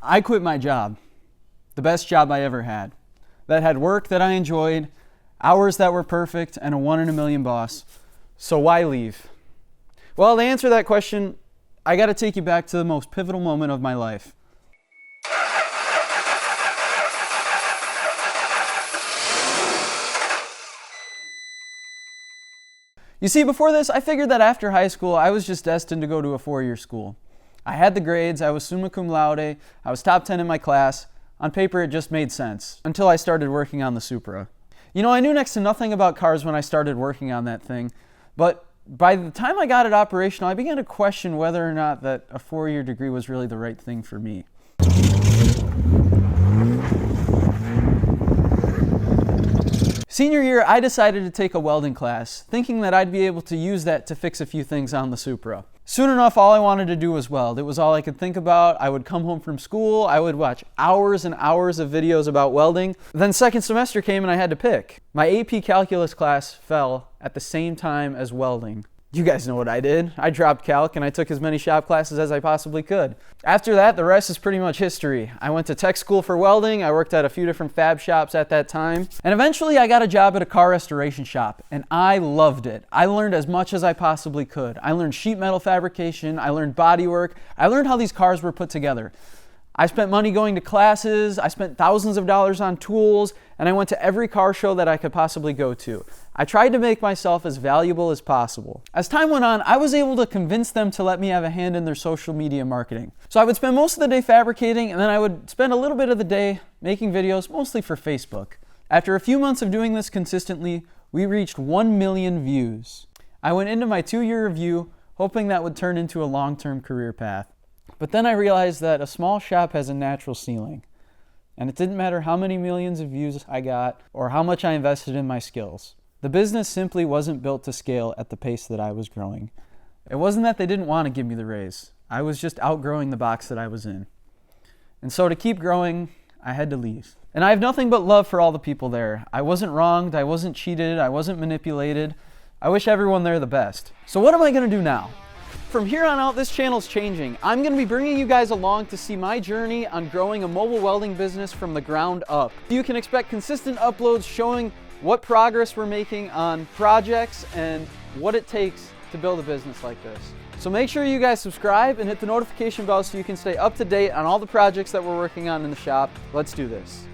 I quit my job, the best job I ever had, that had work that I enjoyed, hours that were perfect, and a 1 in a million boss. So why leave? Well, to answer that question, I got to take you back to the most pivotal moment of my life. You see, before this, I figured that after high school, I was just destined to go to a 4-year school. I had the grades, I was Summa Cum Laude, I was top 10 in my class. On paper, it just made sense, until I started working on the Supra. You know, I knew next to nothing about cars when I started working on that thing, but by the time I got it operational, I began to question whether or not that a 4-year degree was really the right thing for me. Senior year, I decided to take a welding class, thinking that I'd be able to use that to fix a few things on the Supra. Soon enough, all I wanted to do was weld. It was all I could think about. I would come home from school, I would watch hours and hours of videos about welding. Then second semester came and I had to pick. My AP Calculus class fell at the same time as welding. You guys know what I did. I dropped calc and I took as many shop classes as I possibly could. After that, the rest is pretty much history. I went to tech school for welding. I worked at a few different fab shops at that time. And eventually I got a job at a car restoration shop and I loved it. I learned as much as I possibly could. I learned sheet metal fabrication. I learned bodywork. I learned how these cars were put together. I spent money going to classes, I spent thousands of dollars on tools, and I went to every car show that I could possibly go to. I tried to make myself as valuable as possible. As time went on, I was able to convince them to let me have a hand in their social media marketing. So I would spend most of the day fabricating, and then I would spend a little bit of the day making videos, mostly for Facebook. After a few months of doing this consistently, we reached 1 million views. I went into my 2-year review, hoping that would turn into a long-term career path. But then I realized that a small shop has a natural ceiling, and it didn't matter how many millions of views I got or how much I invested in my skills. The business simply wasn't built to scale at the pace that I was growing. It wasn't that they didn't want to give me the raise. I was just outgrowing the box that I was in. And so to keep growing, I had to leave. And I have nothing but love for all the people there. I wasn't wronged, I wasn't cheated, I wasn't manipulated. I wish everyone there the best. So what am I going to do now? From here on out, this channel's changing. I'm going to be bringing you guys along to see my journey on growing a mobile welding business from the ground up. You can expect consistent uploads showing what progress we're making on projects and what it takes to build a business like this. So make sure you guys subscribe and hit the notification bell so you can stay up to date on all the projects that we're working on in the shop. Let's do this.